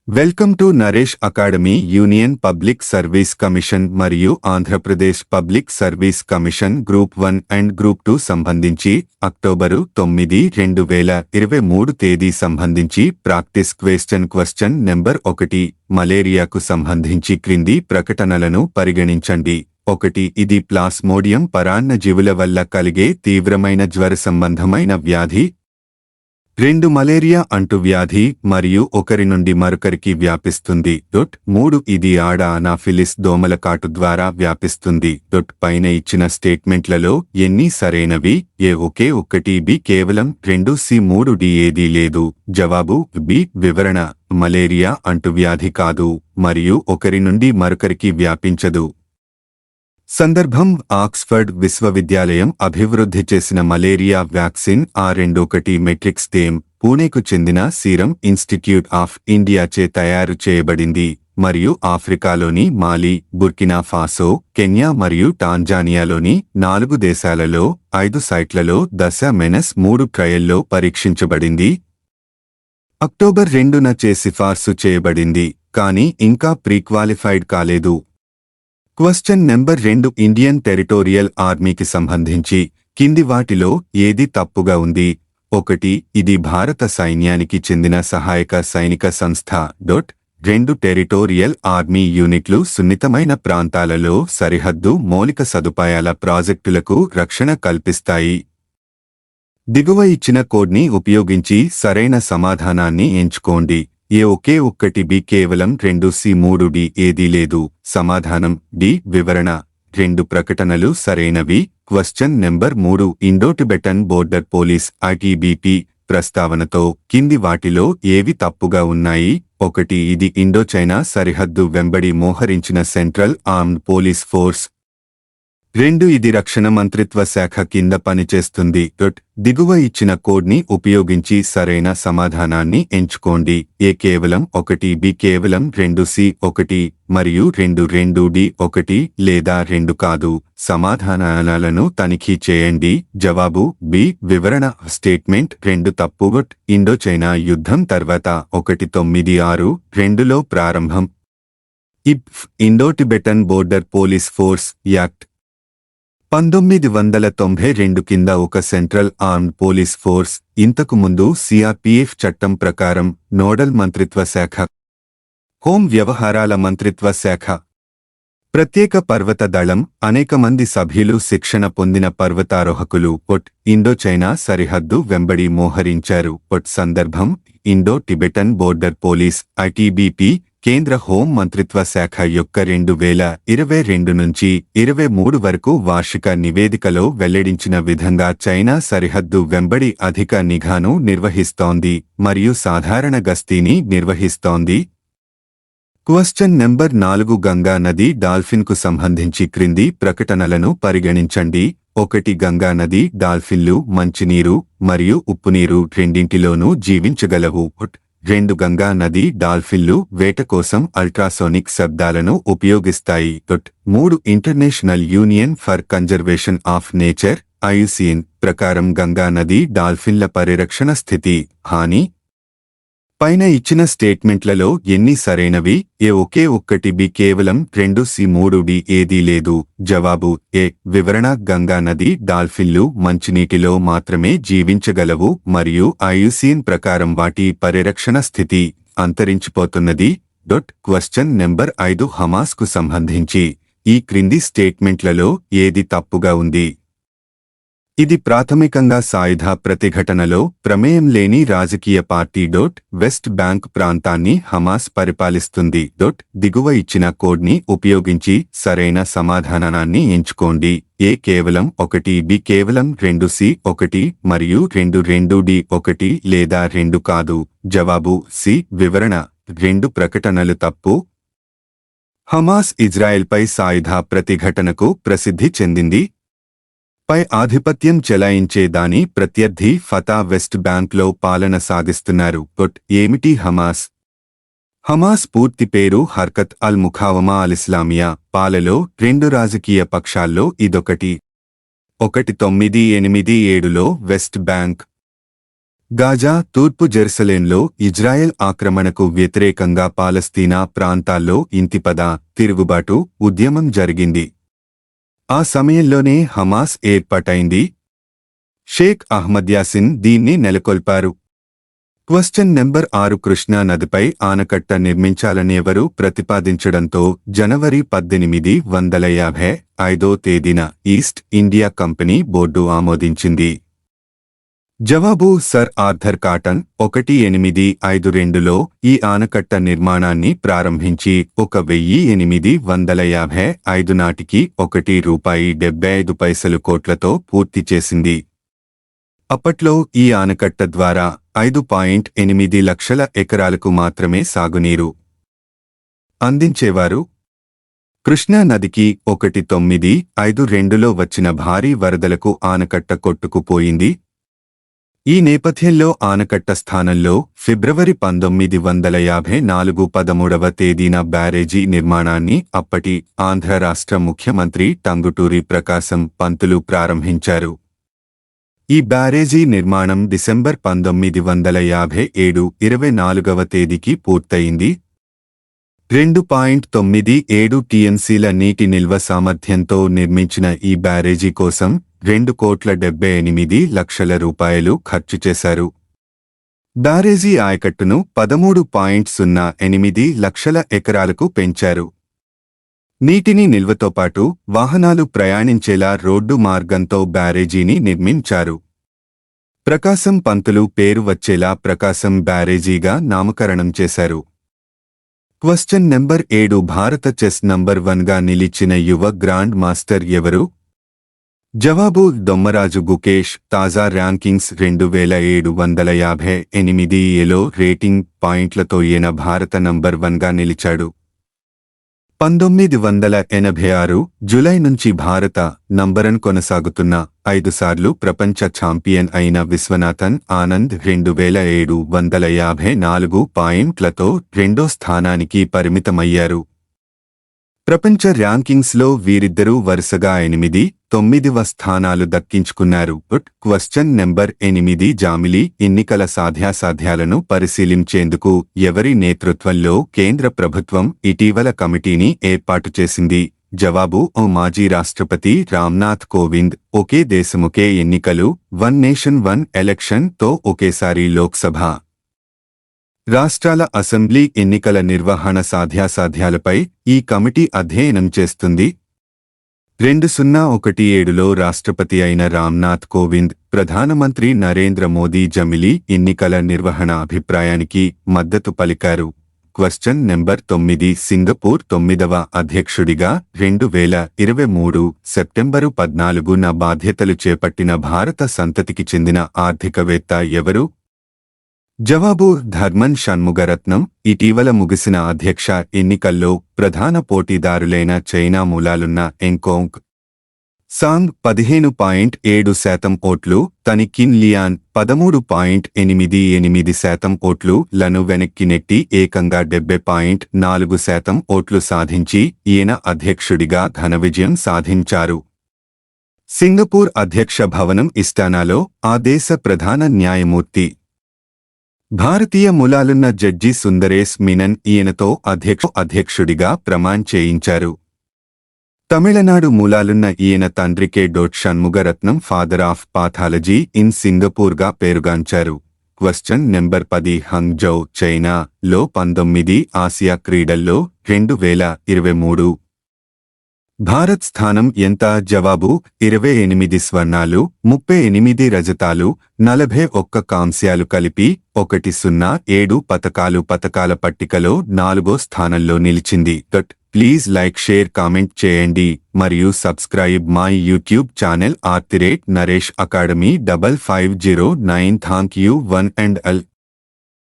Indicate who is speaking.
Speaker 1: Welcome to Naresh academy. Union public service commission మరియు Andhra Pradesh public service commission group 1 and group 2 సంబంధించి October 9, 2023 తేదీ సంబంధించి practice question number 1. మలేరియాకు సంబంధించి క్రింది ప్రకటనలను పరిగణించండి. 1. ఇది ప్లాస్మోడియం పరాన్నజీవుల వల్ల కలిగే తీవ్రమైన జ్వర సంబంధమైన వ్యాధి. 2. మలేరియా అంటువ్యాధి మరియు ఒకరి నుండి మరొకరికి వ్యాపిస్తుంది. 3. ఇది ఆడ అనాఫిలిస్ దోమల కాటు ద్వారా వ్యాపిస్తుంది. పైన ఇచ్చిన స్టేట్మెంట్లలో ఎన్ని సరైనవి? ఏ ఒకే ఒక్కటి, బి కేవలం 2, సి 3, డి ఏదీ లేదు. జవాబు బి. వివరణ: మలేరియా అంటువ్యాధి కాదు మరియు ఒకరి నుండి మరొకరికి వ్యాపించదు. సందర్భం: ఆక్స్ఫర్డ్ విశ్వవిద్యాలయం అభివృద్ధి చేసిన మలేరియా వ్యాక్సిన్ R21 మెట్రిక్స్ థేమ్ పూణేకు చెందిన సీరం ఇన్స్టిట్యూట్ ఆఫ్ ఇండియాచే తయారు చేయబడింది మరియు ఆఫ్రికాలోని మాలి, బుర్కినా ఫాసో, కెన్యా మరియు టాంజానియాలోని 4 దేశాలలో 5 సైట్లలో 10-3 ట్రయల్లో పరీక్షించబడింది. అక్టోబర్ 2న సిఫార్సు చేయబడింది కానీ ఇంకా ప్రీక్వాలిఫైడ్ కాలేదు. Question number 2. ఇండియన్ టెరిటోరియల్ ఆర్మీకి సంబంధించి కింది వాటిలో ఏది తప్పుగా ఉంది? 1. ఇది భారత సైన్యానికి చెందిన సహాయక సైనిక సంస్థ. 2. టెరిటోరియల్ ఆర్మీ యూనిట్లు సున్నితమైన ప్రాంతాలలో సరిహద్దు మౌలిక సదుపాయాల ప్రాజెక్టులకు రక్షణ కల్పిస్తాయి. దిగువ ఇచ్చిన కోడ్ని ఉపయోగించి సరైన సమాధానాన్ని ఎంచుకోండి. ఏ ఒకే ఒక్కటి, బి కేవలం 2, సి 3, డి ఏదీ లేదు. సమాధానం డి. వివరణ: 2 ప్రకటనలు సరైనవి. Question number 3. Indo-Tibetan border police ITBP ప్రస్తావనతో కింది వాటిలో ఏవి తప్పుగా ఉన్నాయి? 1. ఇది ఇండోచైనా సరిహద్దు వెంబడి మోహరించిన సెంట్రల్ ఆర్మ్డ్ పోలీస్ ఫోర్స్. 2. ఇది రక్షణ మంత్రిత్వ శాఖ కింద పనిచేస్తుంది. దిగువ ఇచ్చిన కోడ్ని ఉపయోగించి సరైన సమాధానాన్ని ఎంచుకోండి. ఏ కేవలం 1, బి కేవలం 2, సి 1 మరియు 2, డి 1 లేదా 2 కాదు. సమాధానాలను తనిఖీ చేయండి. జవాబు బి. వివరణ: స్టేట్మెంట్ 2 తప్పు. ఇండోచైనా యుద్ధం తర్వాత 1962లో ప్రారంభం. IBF Indo-Tibetan border police force act 1992 కింద ఒక సెంట్రల్ ఆర్మ్డ్ పోలీస్ ఫోర్స్. ఇంతకు ముందు CRPF చట్టం ప్రకారం నోడల్ మంత్రిత్వ శాఖ హోం వ్యవహారాల మంత్రిత్వ శాఖ. ప్రత్యేక పర్వత దళం అనేక మంది సభ్యులు శిక్షణ పొందిన పర్వతారోహకులు ఇండోచైనా సరిహద్దు వెంబడి మోహరించారు. సందర్భం: ఇండో-టిబెటన్ బోర్డర్ పోలీస్ ITBP కేంద్ర హోం మంత్రిత్వ శాఖ యొక్క 2022 నుంచి 23 వరకు వార్షిక నివేదికలో వెల్లడించిన విధంగా చైనా సరిహద్దు వెంబడి అధిక నిఘాను నిర్వహిస్తోంది మరియు సాధారణ గస్తీని నిర్వహిస్తోంది. Question number 4. గంగా నది డాల్ఫిన్కు సంబంధించి క్రింది ప్రకటనలను పరిగణించండి. 1. గంగా నది డాల్ఫిన్లు మంచినీరు మరియు ఉప్పునీరు రెండింటిలోనూ జీవించగలవు. 2. గంగా నది డాల్ఫిన్లు వేట కోసం అల్ట్రాసోనిక్ శబ్దాలను ఉపయోగిస్తాయి. 3. International union for conservation of nature IUCN ప్రకారం గంగా నది డాల్ఫిన్ల పరిరక్షణ స్థితి హాని. పైన ఇచ్చిన స్టేట్మెంట్లలో ఎన్ని సరైనవి? ఏ ఒకే ఒక్కటి, బి కేవలం 2, సి 3, డి ఏదీ లేదు. జవాబు ఏ. వివరణ: గంగా నది డాల్ఫిన్లు మంచినీటిలో మాత్రమే జీవించగలవు మరియు IUCN ప్రకారం వాటి పరిరక్షణ స్థితి అంతరించిపోతున్నది. Question number 5. హమాస్కు సంబంధించి ఈ క్రింది స్టేట్మెంట్లలో ఏది తప్పుగా ఉంది? ఇది ప్రాథమికంగా సాయుధ ప్రతిఘటనలో ప్రమేయం లేని రాజకీయ పార్టీ. వెస్ట్ బ్యాంక్ ప్రాంతాన్ని హమాస్ పరిపాలిస్తుంది. దిగువ ఇచ్చిన కోడ్ని ఉపయోగించి సరైన సమాధానాన్ని ఎంచుకోండి. ఏ కేవలం 1, బి కేవలం 2, సి 1 మరియు 2, డి 1 లేదా 2 కాదు. జవాబు సి. వివరణ: 2 ప్రకటనలు తప్పు. హమాస్ ఇజ్రాయెల్పై సాయుధ ప్రతిఘటనకు ప్రసిద్ధి చెందింది. పై ఆధిపత్యం చెలాయించే దాని ప్రత్యర్థి ఫతా వెస్ట్ బ్యాంక్లో పాలన సాగిస్తున్నారు. ఏమిటి హమాస్? హమాస్ పూర్తి పేరు హర్కత్ అల్ ముఖావమా అల్ ఇస్లామియా. పాలలో 2 రాజకీయ పక్షాల్లో ఇదొకటి. 1987లో వెస్ట్ బ్యాంక్ గాజా, తూర్పు జెరూసలేంలో ఇజ్రాయెల్ ఆక్రమణకు వ్యతిరేకంగా పాలస్తీనా ప్రాంతాల్లో ఇంతిపద, తిరుగుబాటు ఉద్యమం జరిగింది. ఆ సమయంలోనే హమాస్ ఏర్పాటైంది. షేక్ అహ్మద్ యాసిన్ దీన్ని నెలకొల్పారు. క్వశ్చన్ నెంబర్ 6 కృష్ణా నదిపై ఆనకట్ట నిర్మించాలని ఎవరు ప్రతిపాదించడంతో జనవరి 1855 తేదీన ఈస్ట్ ఇండియా కంపెనీ బోర్డు ఆమోదించింది? జవాబు సర్ ఆర్థర్ కాటన్. 1852లో ఈ ఆనకట్ట నిర్మాణాన్ని ప్రారంభించి 1855 నాటికి ₹1.75 కోట్లతో పూర్తి చేసింది. అప్పట్లో ఈ ఆనకట్ట ద్వారా 5.8 లక్షల ఎకరాలకు మాత్రమే సాగునీరు అందించేవారు. కృష్ణా నదికి 1952లో వచ్చిన భారీ వరదలకు ఆనకట్ట కొట్టుకుపోయింది. ఈ నేపథ్యంలో ఆనకట్ట స్థానంలో ఫిబ్రవరి 1954 13వ తేదీన బ్యారేజీ నిర్మాణాన్ని అప్పటి ఆంధ్ర రాష్ట్ర ముఖ్యమంత్రి టంగుటూరి ప్రకాశం పంతులు ప్రారంభించారు. ఈ బ్యారేజీ నిర్మాణం డిసెంబర్ 1957 24వ తేదీకి పూర్తయింది. 2.97 టీఎంసీల నీటి నిల్వ సామర్థ్యంతో నిర్మించిన ఈ బ్యారేజీ కోసం ₹2,78,00,000 ఖర్చు చేశారు. బ్యారేజీ ఆయకట్టును 13.08 లక్షల ఎకరాలకు పెంచారు. నీటిని నిల్వతో పాటు వాహనాలు ప్రయాణించేలా రోడ్డు మార్గంతో బ్యారేజీని నిర్మించారు. ప్రకాశం పంతులు పేరు వచ్చేలా ప్రకాశం బ్యారేజీగా నామకరణం చేశారు. క్వశ్చన్ నెంబర్ 7 భారత చెస్ నంబర్ 1గా నిలిచిన యువ గ్రాండ్ మాస్టర్ ఎవరు? జవాబు దొమ్మరాజు గుకేష్. తాజా ర్యాంకింగ్స్ 2758లో రేటింగ్ పాయింట్లతో ఈయన భారత నంబర్ 1గా నిలిచాడు. 1986 జూలై నుంచి భారత నంబర్ 1 కొనసాగుతున్న 5 సార్లు ప్రపంచ ఛాంపియన్ అయిన విశ్వనాథన్ ఆనంద్ 2754 పాయింట్లతో రెండో స్థానానికి పరిమితమయ్యారు. ప్రపంచ ర్యాంకింగ్స్లో వీరిద్దరూ వరుసగా 8, 9వ స్థానాలు దక్కించుకున్నారు. క్వశ్చన్ నెంబర్ 8 జామిలీ ఎన్నికల సాధ్యాసాధ్యాలను పరిశీలించేందుకు ఎవరి నేతృత్వంలో కేంద్ర ప్రభుత్వం ఇటీవల కమిటీని ఏర్పాటు చేసింది? జవాబు మాజీ రాష్ట్రపతి రామ్నాథ్ కోవింద్. ఒకే దేశముకే ఎన్నికలు, వన్ నేషన్ వన్ ఎలక్షన్ తో ఒకేసారి లోక్సభ, రాష్ట్రాల అసెంబ్లీ ఎన్నికల నిర్వహణ సాధ్యాసాధ్యాలపై ఈ కమిటీ అధ్యయనం చేస్తుంది. 2017లో రాష్ట్రపతి అయిన రామ్నాథ్ కోవింద్, ప్రధానమంత్రి నరేంద్ర మోదీ జమిలీ ఎన్నికల నిర్వహణ అభిప్రాయానికి మద్దతు పలికారు. క్వశ్చన్ నెంబర్ 9 సింగపూర్ 9వ అధ్యక్షుడిగా 2023 సెప్టెంబరు 14న బాధ్యతలు చేపట్టిన భారత సంతతికి చెందిన ఆర్థికవేత్త ఎవరు? జవాబు ధర్మన్ షణ్ముగరత్నం. ఇటీవల ముగిసిన అధ్యక్ష ఎన్నికల్లో ప్రధాన పోటీదారులైన చైనా మూలాలున్న ఎంకోంగ్ సాంగ్ 15.7% ఓట్లు, తని కిన్ లియాన్ 13.88% ఓట్లు లను వెనక్కి నెట్టి ఏకంగా 70.4% ఓట్లు సాధించి ఈయన అధ్యక్షుడిగా ఘన విజయం సాధించారు. సింగపూర్ అధ్యక్ష భవనం ఇస్టానాలో ఆ దేశ ప్రధాన న్యాయమూర్తి, భారతీయ మూలాలున్న జడ్జి సుందరేశ్ మీనన్ ఈయనతో అధ్యక్షుడిగా ప్రమాణం చేయించారు. తమిళనాడు మూలాలున్న ఈయన తండ్రి K. Shanmugaratnam father of pathology in సింగపూర్గా పేరుగాంచారు. క్వశ్చన్ నెంబర్ 10 హంగ్జౌ చైనా లో 19 ఆసియా క్రీడల్లో 2023 భారత్ స్థానం ఎంత? జవాబు 28 స్వర్ణాలు, 38 రజతాలు, 41 కాంస్యాలు కలిపి 107 పతకాల పట్టికలో 4వ స్థానంలో నిలిచింది. ప్లీజ్ లైక్, షేర్, కామెంట్ చేయండి మరియు subscribe my YouTube channel @Naresh academy 5509. Thank you one and all.